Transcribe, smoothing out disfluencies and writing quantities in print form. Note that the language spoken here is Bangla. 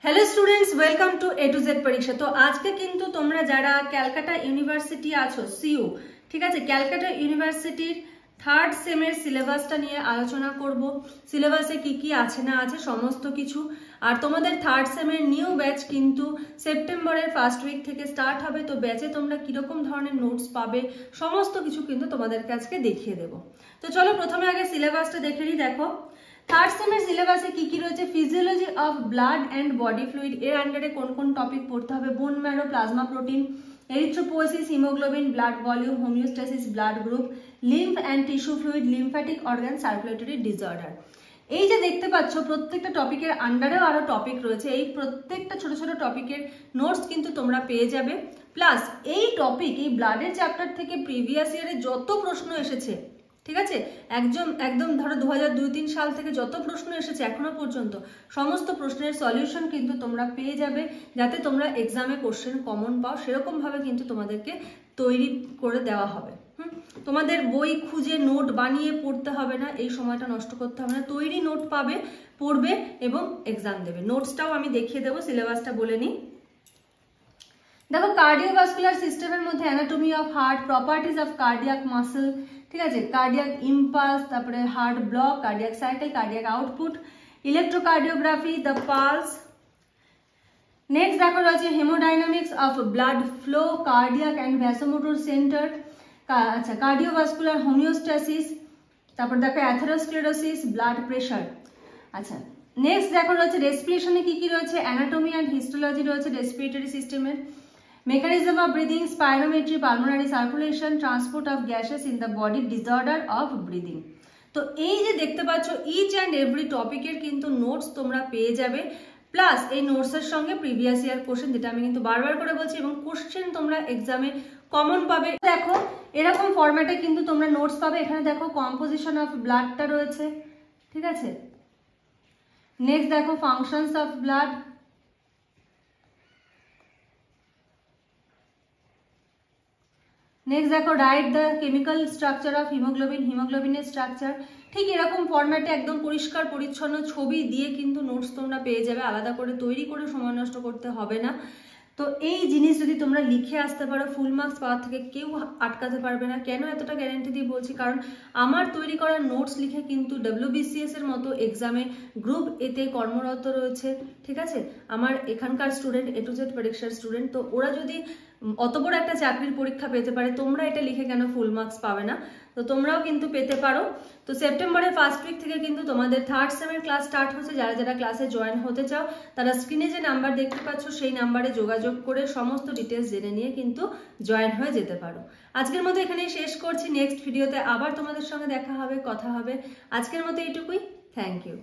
Hello students welcome to A to Z परीक्षा। तो आज के किन्तु তোমরা যারা ক্যালকাটা ইউনিভার্সিটি আছো সিইউ ঠিক আছে, ক্যালকাটা ইউনিভার্সিটির থার্ড সেমের সিলেবাসটা নিয়ে আলোচনা করব। সিলেবাসে কি কি আছে না আছে সমস্ত কিছু। আর তোমাদের থার্ড সেমের নিউ ব্যাচ কিন্তু সেপ্টেম্বরের ফার্স্ট উইক থেকে স্টার্ট হবে। তো ব্যাচে তোমরা কিরকম ধরনের নোটস পাবে সমস্ত কিছু কিন্তু তোমাদেরকে আজকে দেখিয়ে দেব। তো চলো প্রথমে আগে সিলেবাসটা দেখে নিই। দেখো থার্ড সেমের সিলেবাসে কি কি রয়েছে, physiology of blood and body fluid এর আন্ডারে কোন কোন টপিক পড়তে হবে, bone marrow, plasma protein, erythropoiesis, haemoglobin, blood volume, homeostasis, blood group, lymph and tissue fluid, lymphatic organ, circulatory disorder. এই যে দেখতে পাচ্ছ প্রত্যেকটা টপিকের আন্ডারেও আরো টপিক রয়েছে। এই প্রত্যেকটা ছোট ছোট টপিকের নোটস কিন্তু তোমরা পেয়ে যাবে। প্লাস এই টপিক, এই ব্লাডের চ্যাপ্টার থেকে প্রিভিয়াস ইয়ারে যত প্রশ্ন এসেছে ঠিক আছে, একদম ধরো 2002-03 সাল থেকে যত প্রশ্ন এসেছে এখনো পর্যন্ত সমস্ত প্রশ্নের সলিউশন কিন্তু তোমরা পেয়ে যাবে, যাতে তোমরা এক্সামে কোশ্চেন কমন পাও। সেরকম ভাবে কিন্তু তোমাদেরকে তৈরি করে দেওয়া হবে। তোমাদের বই খুঁজে নোট বানিয়ে পড়তে হবে না, এই সময়টা নষ্ট করতে হবে না। তৈরি নোট পাবে, পড়বে এবং এক্সাম দেবে। নোটসটাও আমি দেখিয়ে দেবো, সিলেবাসটা বলে নিই। দেখো কার্ডিওভাস্কুলার সিস্টেমের মধ্যে anatomy of heart, properties of cardiac muscle, ঠিক আছে, কার্ডিয়াক ইম্পালস, তারপরে heart block, cardiac cycle, cardiac output, electrocardiography, the pulse. Next দেখো রয়েছে haemodynamics of blood flow, cardiac and vasomotor centre, আচ্ছা কার্ডিওভাস্কুলার হোমিওস্ট্যাসিস, তারপর দেখো অ্যাথেরোস্ক্লেরোসিস, ব্লাড প্রেশার। আচ্ছা নেক্সট দেখো রয়েছে রেসপিরেশনে কি কি রয়েছে, অ্যানাটমি অ্যান্ড হিস্টোলজি রয়েছে রেসপিরেটরি সিস্টেমের, mechanism of breathing, spirometry, pulmonary circulation, transport of gases in the body, disorder of breathing। তো এই যে দেখতে পাচ্ছ ইচ অ্যান্ড এভরি টপিকের কিন্তু নোটস তোমরা পেয়ে যাবে। প্লাস এই নোটসের সঙ্গে প্রিভিয়াস ইয়ার কোশ্চেন, যেটা আমি কিন্তু বারবার করে বলছি, এবং কোশ্চেন তোমরা এক্সামে কমন পাবে। দেখো এরকম ফরম্যাটে কিন্তু তোমরা নোটস পাবে। এখানে দেখো কম্পোজিশন অফ ব্লাডটা রয়েছে, ঠিক আছে। নেক্সট দেখো ফাংশনস অফ ব্লাড, নেক্সট দেখো write the chemical structure of haemoglobin, হিমোগ্লোবিনের স্ট্রাকচার। ঠিক এরকম ফরম্যাটে একদম পরিষ্কার পরিচ্ছন্ন ছবি দিয়ে কিন্তু নোটস তোমরা পেয়ে যাবে, আলাদা করে তৈরি করে সময় নষ্ট করতে হবে না। তো এই জিনিস যদি তোমরা লিখে আসতে পারো, ফুল মার্কস পাওয়ার থেকে কেউ আটকাতে পারবে না। কেন এতটা গ্যারান্টি দিয়ে বলছি, কারণ আমার তৈরি করা নোটস লিখে কিন্তু WBCS এর মতো এক্সামে গ্রুপ এতে কর্মরত রয়েছে, ঠিক আছে, আমার এখানকার স্টুডেন্ট, A to Z পরীক্ষার স্টুডেন্ট। তো ওরা যদি অত বড় একটা চাকরির পরীক্ষা পেতে পারে, তোমরা এটা লিখে কেন ফুল মার্কস পাবে না? তো তোমরাও কিন্তু পেতে পারো। তো সেপ্টেম্বরের ফার্স্ট উইক থেকে কিন্তু তোমাদের থার্ড সেমের ক্লাস স্টার্ট হচ্ছে। যারা যারা ক্লাসে জয়েন হতে চাও তারা স্ক্রিনে যে নাম্বার দেখতে পাচ্ছ সেই নাম্বারে যোগাযোগ করে সমস্ত ডিটেলস জেনে নিয়ে কিন্তু জয়েন হয়ে যেতে পারো। আজকের মতো এখানেই শেষ করছি। নেক্সট ভিডিওতে আবার তোমাদের সঙ্গে দেখা হবে, কথা হবে। আজকের মতো এইটুকুই। Thank you.